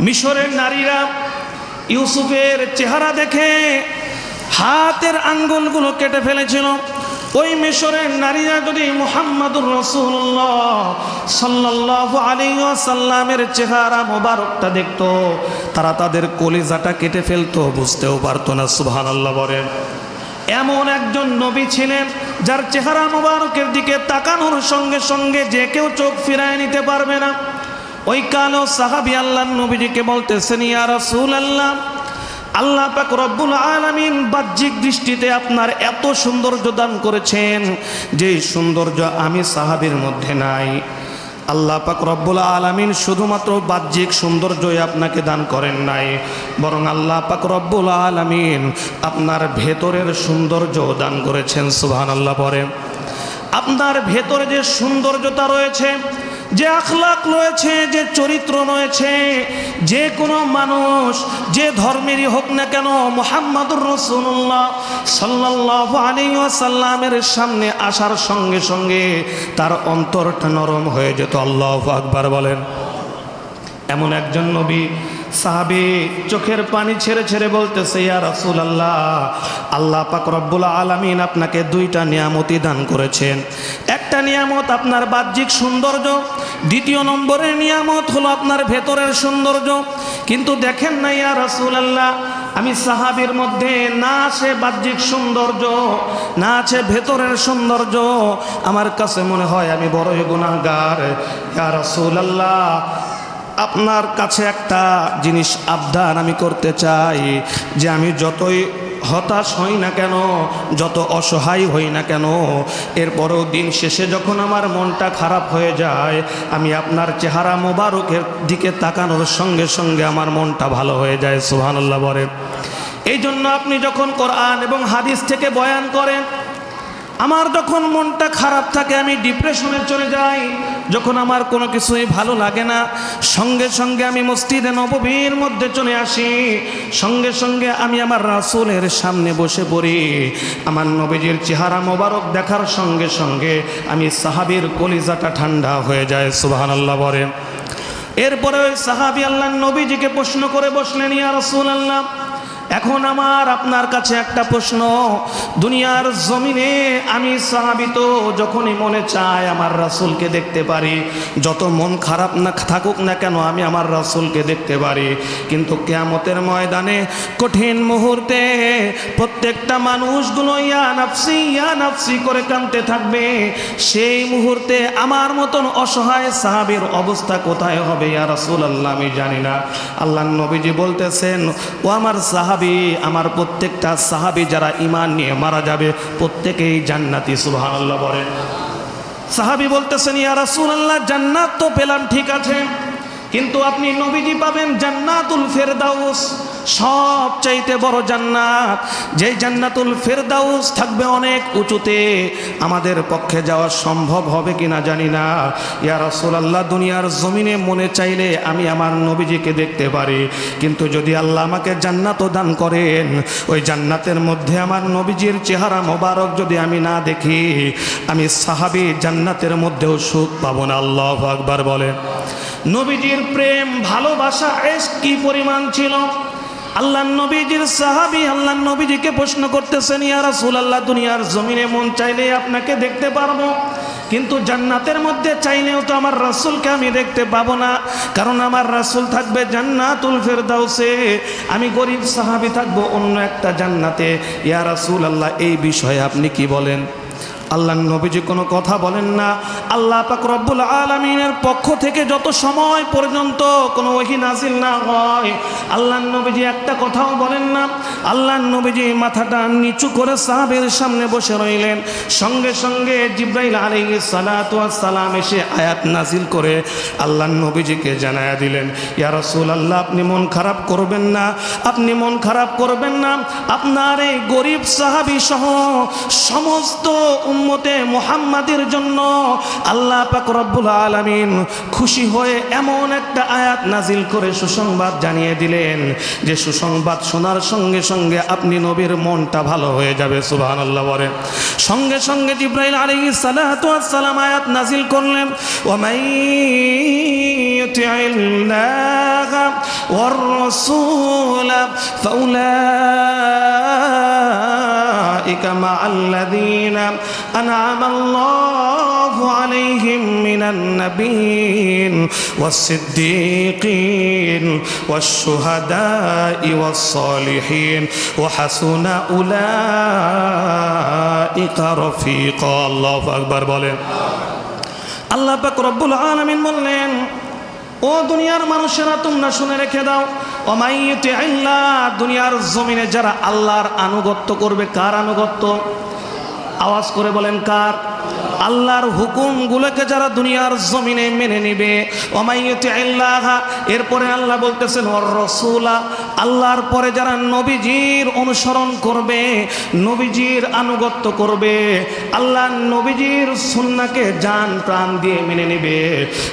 মিশরের নারীরা ইউসুফের চেহারা দেখে হাতের আঙ্গুলগুলো কেটে ফেলেছিল। ওই মিশরের নারীরা যদি মুহাম্মাদুর রাসূলুল্লাহ সাল্লাল্লাহু আলাইহি ওয়াসাল্লামের চেহারা মোবারকটা দেখতো, তারা তাদের কলিজাটা কেটে ফেলতো, বুঝতেও পারতো না। সুবহানাল্লাহ বলেন। এমন একজন নবী ছিলেন যার চেহারা মোবারকের দিকে তাকানোর সঙ্গে সঙ্গে যে কেউ চোখ ফিরায় নিতে পারবে না। ওই কালো সাহাবী আল্লাহর নবীজিকে বলতেছেন, ইয়া রাসূলুল্লাহ, আল্লাহ পাক রব্বুল আলামিন বাহ্যিক দৃষ্টিতে আপনার এত সৌন্দর্য দান করেছেন যে সৌন্দর্য আমি সাহাবীর মধ্যে নাই। আল্লাহ পাক রব্বুল আলামিন শুধুমাত্র বাহ্যিক সৌন্দর্যই আপনাকে দান করেন নাই, বরং আল্লাহ পাক রব্বুল আলামিন আপনার ভেতরের সৌন্দর্য দান করেছেন। সুবহানাল্লাহ বলেন। আপনার ভেতরে যে সৌন্দর্যতা রয়েছে, যে আখলাক রয়েছে, যে চরিত্র রয়েছে, যে কোনো মানুষ যে ধর্মেরই হোক না কেন মুহাম্মাদুর রাসূলুল্লাহ সাল্লাল্লাহু আলাইহি ওয়াসাল্লামের সামনে আসার সঙ্গে সঙ্গে তার অন্তরটা নরম হয়ে যেত। আল্লাহু আকবার বলেন। এমন একজন নবী সাহাবী চোখের পানি ছেড়ে ছেড়ে বলতেছে, ইয়া রাসূলুল্লাহ, আল্লাহ পাক রব্বুল আলামিন আপনাকে দুইটা নিয়ামতই দান করেছেন। একটা নিয়ামত আপনার বাহ্যিক সৌন্দর্য, দ্বিতীয় নম্বরের নিয়ামত হলো আপনার ভেতরের সৌন্দর্য। কিন্তু দেখেন না ইয়া রাসূলুল্লাহ, আমি সাহাবীর মধ্যে না আছে বাহ্যিক সৌন্দর্য, না আছে ভেতরের সৌন্দর্য, আমার কাছে মনে হয় আমি বড়ই গুনাহগার। ইয়া রাসূলুল্লাহ, আপনার কাছে একটা জিনিস আবদার আমি করতে চাই, যে আমি যতই হতাশ হই না কেন, যত অসহায় হই না কেন, এরপরেও দিন শেষে যখন আমার মনটা খারাপ হয়ে যায়, আমি আপনার চেহারা মোবারকের দিকে তাকানোর সঙ্গে সঙ্গে আমার মনটা ভালো হয়ে যায়। সুবহানাল্লাহ বলেন। এই জন্য আপনি যখন কোরআন এবং হাদিস থেকে বয়ান করেন, আমার যখন মনটা খারাপ থাকে আমি ডিপ্রেশনে চলে যাই, যখন আমার কোনো কিছুই ভালো লাগে না, সঙ্গে সঙ্গে আমি মসজিদে নববীর মধ্যে চলে আসি, সঙ্গে সঙ্গে আমি আমার রাসূলের সামনে বসে পড়ি। আমার নবীজির চেহারা মোবারক দেখার সঙ্গে সঙ্গে আমি সাহাবীর কলিজাটা ঠান্ডা হয়ে যায়। সুবহানাল্লাহ বলেন। এরপরে ওই সাহাবী আল্লাহর নবীজিকে প্রশ্ন করে বসলেন, ইয়া রাসূলুল্লাহ, এখন আমার আপনার কাছে একটা প্রশ্ন। দুনিয়ার জমিনে আমি সাহাবী তো যখনই মনে চায় আমার রাসূলকে দেখতে পারি, যত মন খারাপ না থাকুক না কেন আমি আমার রাসূলকে দেখতে পারি, কিন্তু কিয়ামতের ময়দানে কঠিন মুহূর্তে প্রত্যেকটা মানুষগুলো ইয়া নাফসি করে কাঁদতে থাকবে। সেই মুহূর্তে আমার মতন অসহায় সাহাবীর অবস্থা কোথায় হবে ইয়া রাসূলুল্লাহ আমি জানি না। আল্লাহর নবীজি বলতেছেন, ও আমার সাহাবী, আমার প্রত্যেকটা সাহাবী যারা ঈমান নিয়ে মারা যাবে প্রত্যেকেই জান্নাতি। সুবহানাল্লাহ বলেন। সাহাবী বলতেছেন, ইয়া রাসূলুল্লাহ, জান্নাত তো পেলাম ঠিক আছে, কিন্তু আপনি নবীজি পাবেন জান্নাতুল ফেরদাউস, সবচাইতে বড় জান্নাত, যেই জান্নাতুল ফেরদাউস থাকবে অনেক উঁচুতে। আমাদের পক্ষে যাওয়া সম্ভব হবে কিনা জানি না। ইয়া রাসূলুল্লাহ, দুনিয়ার জমিনে মনে চাইলে আমি আমার নবীজিকে দেখতে পারি, কিন্তু যদি আল্লাহ আমাকে জান্নাতও দান করেন, ওই জান্নাতের মধ্যে আমার নবীজির চেহারা মোবারক যদি আমি না দেখি, আমি সাহাবী জান্নাতের মধ্যেও সুখ পাবো না। আল্লাহু আকবার বলেন। নবীজির প্রেম ভালোবাসা ইশক কি পরিমাণ ছিল। আল্লাহর নবীজির সাহাবী আল্লাহর নবীজিকে প্রশ্ন করতেছেন, ইয়া রাসূলুল্লাহ, দুনিয়ার জমিনে মন চাইলে আপনাকে দেখতে পারবো, কিন্তু জান্নাতের মধ্যে চাইলেও তো আমার রাসূলকে আমি দেখতে পাবো না, কারণ আমার রাসূল থাকবে জান্নাতুল ফেরদাউসে, আমি গরিব সাহাবী থাকবো অন্য একটা জান্নাতে। ইয়া রাসূলুল্লাহ, এই বিষয়ে আপনি কি বলেন? আল্লাহর নবীজি কোনো কথা বলেন না। আল্লাহ পাক রব্বুল আলামিনের পক্ষ থেকে যত সময় পর্যন্ত কোনো ওহী নাজিল না হয়, আল্লাহর নবীজি একটা কথাও বলেন না। আল্লাহর নবীজি মাথাটা নিচু করে সাহাবীর সামনে বসে রইলেন। সঙ্গে সঙ্গে জিবরাইল আলাইহিস সালাতু ওয়াস সালাম এসে আয়াত নাজিল করে আল্লাহর নবীজিকে জানায়া দিলেন, ইয়া রাসূলুল্লাহ, আপনি মন খারাপ করবেন না, আপনি মন খারাপ করবেন না। আপনার এই গরিব সাহাবী সহ সমস্ত উম্মতে মুহাম্মাদের জন্য আল্লাহ পাক রব্বুল আলামিন খুশি হয়ে এমন একটা আয়াত নাজিল করে সুসংবাদ জানিয়ে দিলেন যে সুসংবাদ শোনার সঙ্গে সঙ্গে আপনি নবীর মনটা ভালো হয়ে যাবে। সুবহানাল্লাহ বলেন। সঙ্গে সঙ্গে জিবরাইল আলাইহিস সালাতু ওয়াস সালাম আয়াত নাজিল করলেন, ওয়া মান ইউতিইল্লাহা ওয়ার রাসূল ফাউলাইকা মা'আল্লাযীনা আন'আমা আল্লাহু আলাইহিম মিনান নাবিয়্যিন ওয়াস-সিদ্দীকিন ওয়াশ-শুহাদা'i ওয়াস-সালিহিন ওয়া হাসুনা উলাইকা রফিকা। আল্লাহু আকবার বলেন। আল্লাহ পাক রব্বুল আলামিন বললেন, ও দুনিয়ার মানুষেরা তোমরা শুনে রেখে দাও, ওমাইয়ুতি আল্লাহ, দুনিয়ার জমিনে যারা আল্লাহর আনুগত্য করবে। কার আনুগত্য? আওয়াজ করে বলেন কার? আল্লাহর হুকুমগুলোকে যারা দুনিয়ার জমিনে মেনে নেবে। ওমাইয়ুতি আল্লাহ, এরপরে আল্লাহ বলতেছেন ওয়ার রাসূলা, আল্লাহর পরে যারা নবীজির অনুসরণ করবে, নবীজির আনুগত্য করবে, আল্লাহ নবীজির সুন্নাহকে জান প্রাণ দিয়ে মেনে নেবে,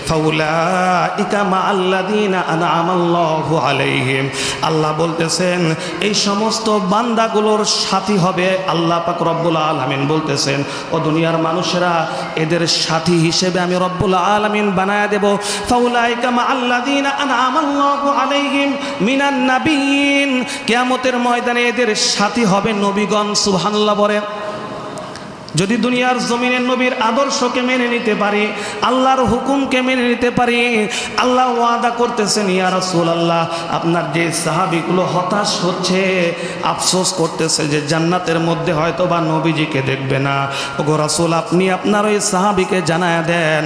ফাউলাইকা মা'আল্লাযীনা আন'আমা আল্লাহু আলাইহিম, আল্লাহ বলতেছেন এই সমস্ত বান্দাগুলোর সাথী হবে। আল্লাহ পাক রব্বুল আলামিন বলতেছেন, ও দুনিয়ার মানুষেরা এদের সাথী হিসেবে আমি রব্বুল আলামিন বানায়া দেব। ফাউলাইকা মা'আল্লাযীনা আন'আমা আল্লাহু আলাইহিম মিনান নাবিয়্যিন, কিয়ামতের ময়দানে এদের সাথী হবে নবীগণ। সুবহানাল্লাহ বলে। যদি দুনিয়ার জমিনে নবীর আদর্শকে মেনে নিতে পারি, আল্লাহর হুকুমকে মেনে নিতে পারি, আল্লাহ ওয়াদা করতেছেন ইয়া রাসূলুল্লাহ, আপনার যে সাহাবীগুলো হতাশ হচ্ছে, আফসোস করতেছে যে জান্নাতের মধ্যে হয়তো বা নবীজিকে দেখবে না, ওগো রাসূল আপনি আপনার ওই সাহাবীকে জানায়া দেন,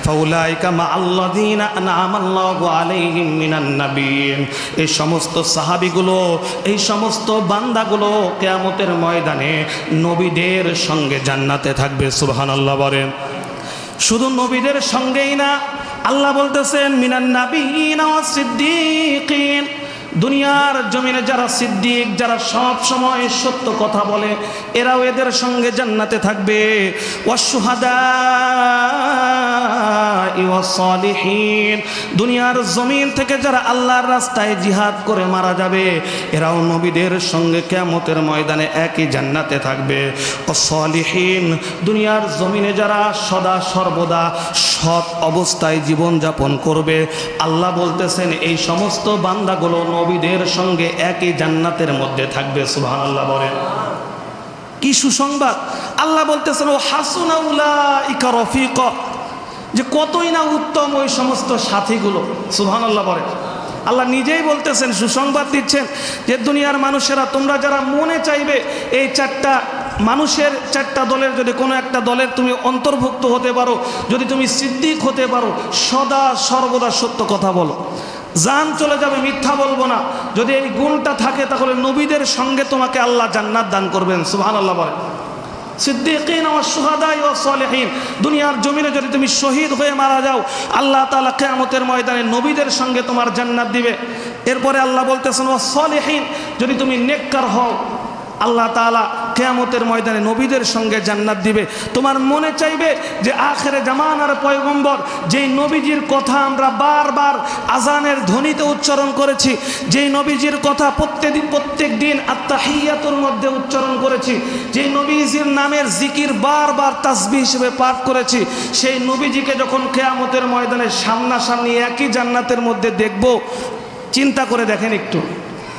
ফাউলাইকা মা'আল্লাযীনা আন'আমা আল্লাহু আলাইহিম মিনান নাবিয়্যিন, এই সমস্ত সাহাবীগুলো, এই সমস্ত বান্দাগুলো কিয়ামতের ময়দানে নবীদের সঙ্গে জান্নাতে থাকবে। সুবহানাল্লাহ বলেন। শুধু নবীদের সঙ্গেই না, আল্লাহ বলতেছেন মিনান নাবিয়্যিন ওয়াস সিদ্দীকিন, দুনিয়ার জমিনে যারা সিদ্দিক, যারা সব সময় সত্য কথা বলে, এরাও এদের সঙ্গে জান্নাতে থাকবে। ওয়াশ-শুহাদা'i ওয়াস-সালিহিন, দুনিয়ার জমিন থেকে যারা আল্লাহর রাস্তায় জিহাদ করে মারা যাবে, এরাও নবীদের সঙ্গে কিয়ামতের ময়দানে একই জান্নাতে থাকবে। ওয়াস-সালিহিন, দুনিয়ার জমিনে যারা সদা সর্বদা সৎ অবস্থায় জীবনযাপন করবে, আল্লাহ বলতেছেন এই সমস্ত বান্দাগুলো নবীদের সঙ্গে একই জান্নাতের মধ্যে থাকবে। সুবহানাল্লাহ বলেন। কি সুসংবাদ! আল্লাহ বলতেছেন ও হাসুনা উলাইকা রফিকা, যে কতই না উত্তম ওই সমস্ত সাথীগুলো। সুবহানাল্লাহ বলেন। আল্লাহ নিজেই বলতেছেন, সুসংবাদ দিচ্ছেন যে দুনিয়ার মানুষেরা তোমরা যারা মনে চাইবে এই চারটা মানুষের, চারটা দলের যদি কোনো একটা দলের তুমি অন্তর্ভুক্ত হতে পারো, যদি তুমি সিদ্দিক হতে পারো, সদা সর্বদা সত্য কথা বলো, জান চলে যাবে, মিথ্যা বলবো না, যদি এই গুণটা থাকে তাহলে নবীদের সঙ্গে তোমাকে আল্লাহ জান্নাত দান করবেন। সুবহানাল্লাহ বলেন। সিদ্দীকিন ওয়াস শুহাদা'i ওয়াস সালিহিন, দুনিয়ার জমিনে যদি তুমি শহীদ হয়ে মারা যাও, আল্লাহ তাআলা কিয়ামতের ময়দানে নবীদের সঙ্গে তোমার জান্নাত দিবে। এরপরে আল্লাহ বলতেছেন ওয়াস সালিহিন, যদি তুমি নেককার হও, আল্লাহ তাআলা কিয়ামতের ময়দানে নবীদের সঙ্গে জান্নাত দিবে। তোমার মনে চাইবে যে আখিরে জামানার পয়গম্বর, যেই নবীজির কথা আমরা বারবার আজানের ধ্বনিতে উচ্চারণ করেছি, যেই নবীজির কথা প্রত্যেক দিন আত্তাহিয়াতুর মধ্যে উচ্চারণ করেছি, যেই নবীজির নামের জিকির বারবার তাসবিহ হিসেবে পাঠ করেছি, সেই নবীজিকে যখন কিয়ামতের ময়দানে সামনাসামনি একই জান্নাতের মধ্যে দেখব, চিন্তা করে দেখেন,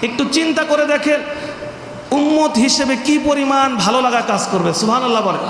একটু চিন্তা করে দেখেন উম্মত হিসেবে কি পরিমাণ ভালো লাগা কাজ করবে। সুবহানাল্লাহ বলেন।